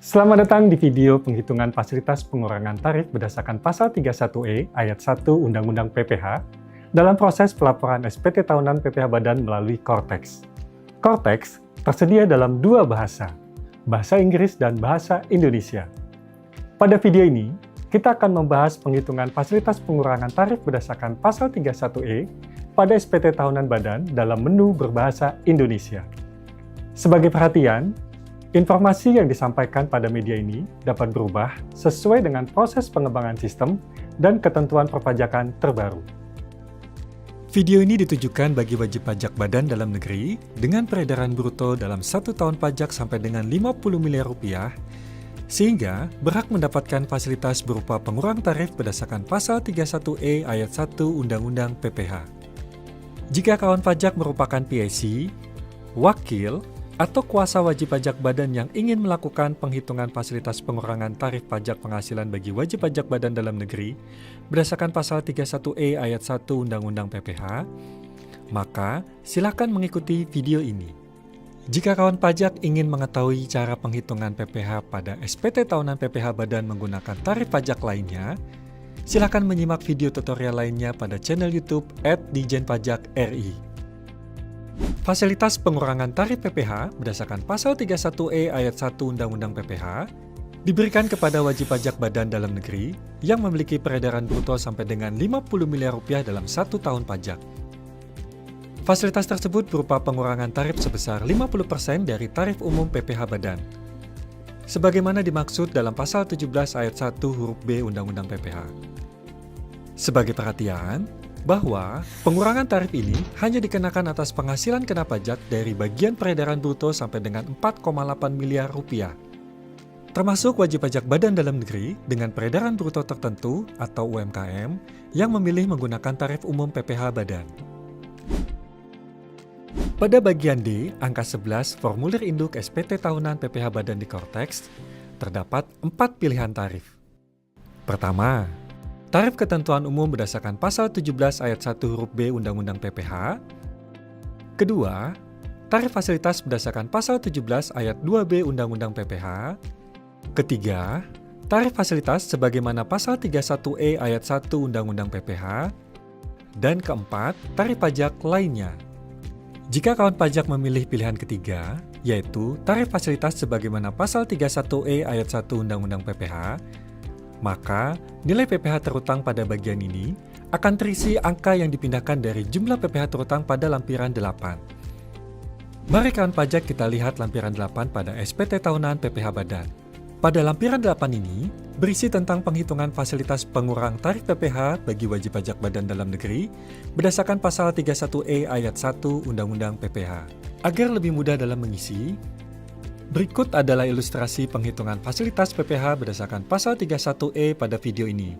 Selamat datang di video penghitungan fasilitas pengurangan tarif berdasarkan Pasal 31E Ayat 1 Undang-Undang PPH dalam proses pelaporan SPT tahunan PPH Badan melalui Cortex. Cortex tersedia dalam dua bahasa, Bahasa Inggris dan Bahasa Indonesia. Pada video ini, kita akan membahas penghitungan fasilitas pengurangan tarif berdasarkan Pasal 31E pada SPT tahunan Badan dalam menu berbahasa Indonesia. Sebagai perhatian, informasi yang disampaikan pada media ini dapat berubah sesuai dengan proses pengembangan sistem dan ketentuan perpajakan terbaru. Video ini ditujukan bagi wajib pajak badan dalam negeri dengan peredaran bruto dalam 1 tahun pajak sampai dengan 50 miliar rupiah, sehingga berhak mendapatkan fasilitas berupa pengurang tarif berdasarkan Pasal 31E Ayat 1 Undang-Undang PPH. Jika kawan pajak merupakan PIC, wakil, atau kuasa wajib pajak badan yang ingin melakukan penghitungan fasilitas pengurangan tarif pajak penghasilan bagi wajib pajak badan dalam negeri berdasarkan Pasal 31E Ayat 1 Undang-Undang PPH, maka silakan mengikuti video ini. Jika kawan pajak ingin mengetahui cara penghitungan PPH pada SPT tahunan PPH badan menggunakan tarif pajak lainnya, silakan menyimak video tutorial lainnya pada channel YouTube @dijenpajak.ri. Fasilitas pengurangan tarif PPH berdasarkan Pasal 31E Ayat 1 Undang-Undang PPH diberikan kepada wajib pajak badan dalam negeri yang memiliki peredaran bruto sampai dengan 50 miliar rupiah dalam 1 tahun pajak. Fasilitas tersebut berupa pengurangan tarif sebesar 50% dari tarif umum PPH badan, sebagaimana dimaksud dalam Pasal 17 Ayat 1 huruf B Undang-Undang PPH. Sebagai perhatian, bahwa pengurangan tarif ini hanya dikenakan atas penghasilan kena pajak dari bagian peredaran bruto sampai dengan 4,8 miliar rupiah, termasuk wajib pajak badan dalam negeri dengan peredaran bruto tertentu atau UMKM yang memilih menggunakan tarif umum PPH badan. Pada bagian D, angka 11 formulir induk SPT tahunan PPH badan di Cortex, terdapat 4 pilihan tarif. Pertama, tarif ketentuan umum berdasarkan Pasal 17 Ayat 1 huruf B Undang-Undang PPH. Kedua, tarif fasilitas berdasarkan Pasal 17 Ayat 2B Undang-Undang PPH. Ketiga, tarif fasilitas sebagaimana Pasal 31E Ayat 1 Undang-Undang PPH. Dan keempat, tarif pajak lainnya. Jika kawan pajak memilih pilihan ketiga, yaitu tarif fasilitas sebagaimana Pasal 31E Ayat 1 Undang-Undang PPH, maka nilai PPH terutang pada bagian ini akan terisi angka yang dipindahkan dari jumlah PPH terutang pada lampiran 8. Mari kawan pajak kita lihat lampiran 8 pada SPT tahunan PPH badan. Pada lampiran 8 ini berisi tentang penghitungan fasilitas pengurang tarif PPH bagi wajib pajak badan dalam negeri berdasarkan Pasal 31E Ayat 1 Undang-Undang PPH. Agar lebih mudah dalam mengisi, berikut adalah ilustrasi penghitungan fasilitas PPH berdasarkan Pasal 31E pada video ini.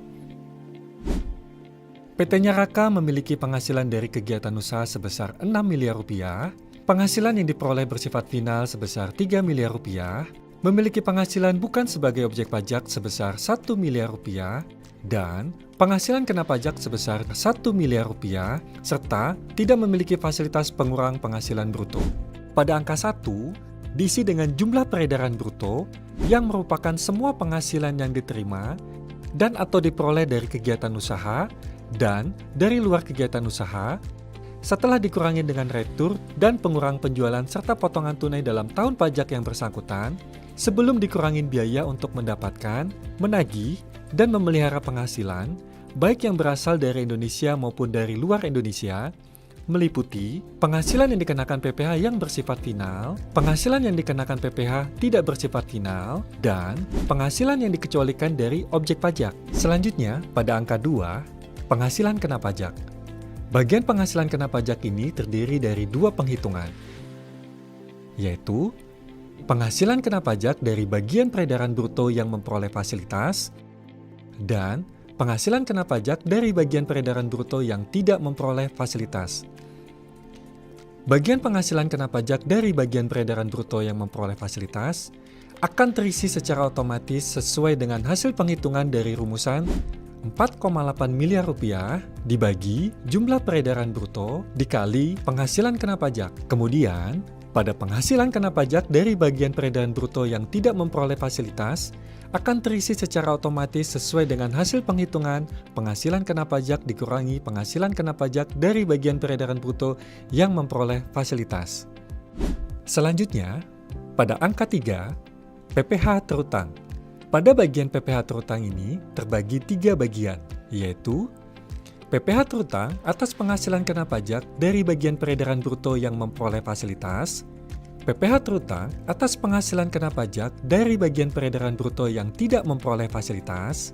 PT Nyaraka memiliki penghasilan dari kegiatan usaha sebesar 6 miliar rupiah, penghasilan yang diperoleh bersifat final sebesar 3 miliar rupiah, memiliki penghasilan bukan sebagai objek pajak sebesar 1 miliar rupiah, dan penghasilan kena pajak sebesar 1 miliar rupiah, serta tidak memiliki fasilitas pengurang penghasilan bruto. Pada angka 1, diisi dengan jumlah peredaran bruto yang merupakan semua penghasilan yang diterima dan atau diperoleh dari kegiatan usaha dan dari luar kegiatan usaha setelah dikurangi dengan retur dan pengurang penjualan serta potongan tunai dalam tahun pajak yang bersangkutan sebelum dikurangi biaya untuk mendapatkan, menagih, dan memelihara penghasilan baik yang berasal dari Indonesia maupun dari luar Indonesia, meliputi penghasilan yang dikenakan PPH yang bersifat final, penghasilan yang dikenakan PPH tidak bersifat final, dan penghasilan yang dikecualikan dari objek pajak. Selanjutnya, pada angka 2, penghasilan kena pajak. Bagian penghasilan kena pajak ini terdiri dari dua penghitungan, yaitu penghasilan kena pajak dari bagian peredaran bruto yang memperoleh fasilitas, dan penghasilan kena pajak dari bagian peredaran bruto yang tidak memperoleh fasilitas. Bagian penghasilan kena pajak dari bagian peredaran bruto yang memperoleh fasilitas akan terisi secara otomatis sesuai dengan hasil penghitungan dari rumusan 4,8 miliar rupiah dibagi jumlah peredaran bruto dikali penghasilan kena pajak. Kemudian, Pada penghasilan kena pajak dari bagian peredaran bruto yang tidak memperoleh fasilitas, akan terisi secara otomatis sesuai dengan hasil penghitungan penghasilan kena pajak dikurangi penghasilan kena pajak dari bagian peredaran bruto yang memperoleh fasilitas. Selanjutnya, pada angka 3, PPh terutang. Pada bagian PPh terutang ini terbagi 3 bagian, yaitu PPh terutang atas penghasilan kena pajak dari bagian peredaran bruto yang memperoleh fasilitas, PPh terutang atas penghasilan kena pajak dari bagian peredaran bruto yang tidak memperoleh fasilitas,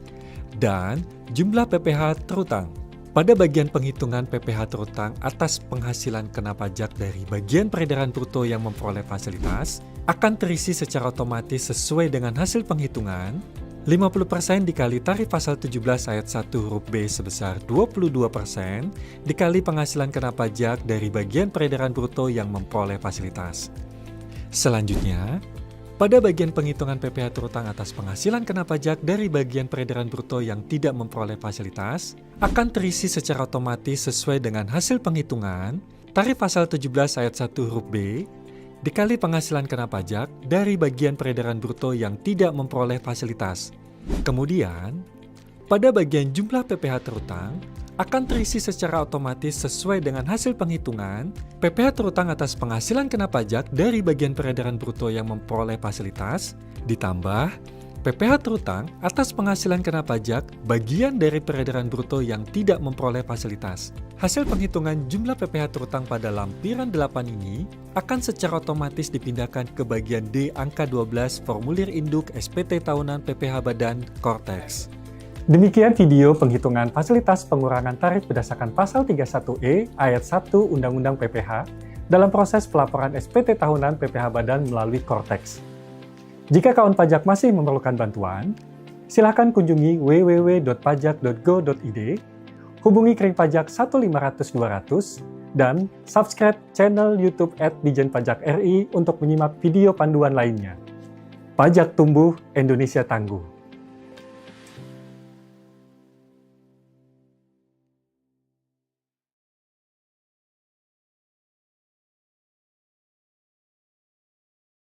dan jumlah PPh terutang. Pada bagian penghitungan PPh terutang atas penghasilan kena pajak dari bagian peredaran bruto yang memperoleh fasilitas, akan terisi secara otomatis sesuai dengan hasil penghitungan 50% dikali tarif pasal 17 ayat 1 huruf B sebesar 22% dikali penghasilan kena pajak dari bagian peredaran bruto yang memperoleh fasilitas. Selanjutnya, pada bagian penghitungan PPh terutang atas penghasilan kena pajak dari bagian peredaran bruto yang tidak memperoleh fasilitas, akan terisi secara otomatis sesuai dengan hasil penghitungan tarif pasal 17 ayat 1 huruf B dikali penghasilan kena pajak dari bagian peredaran bruto yang tidak memperoleh fasilitas. Kemudian, pada bagian jumlah PPh terutang, akan terisi secara otomatis sesuai dengan hasil penghitungan PPh terutang atas penghasilan kena pajak dari bagian peredaran bruto yang memperoleh fasilitas, ditambah PPh terutang atas penghasilan kena pajak bagian dari peredaran bruto yang tidak memperoleh fasilitas. Hasil penghitungan jumlah PPh terutang pada lampiran 8 ini akan secara otomatis dipindahkan ke bagian D angka 12 formulir induk SPT tahunan PPh Badan Kortex. Demikian video penghitungan fasilitas pengurangan tarif berdasarkan pasal 31E ayat 1 Undang-Undang PPh dalam proses pelaporan SPT tahunan PPh Badan melalui Kortex. Jika kawan pajak masih memerlukan bantuan, silakan kunjungi www.pajak.go.id, hubungi Kering Pajak 1500200, dan subscribe channel YouTube @Dijen Pajak RI untuk menyimak video panduan lainnya. Pajak tumbuh, Indonesia tangguh.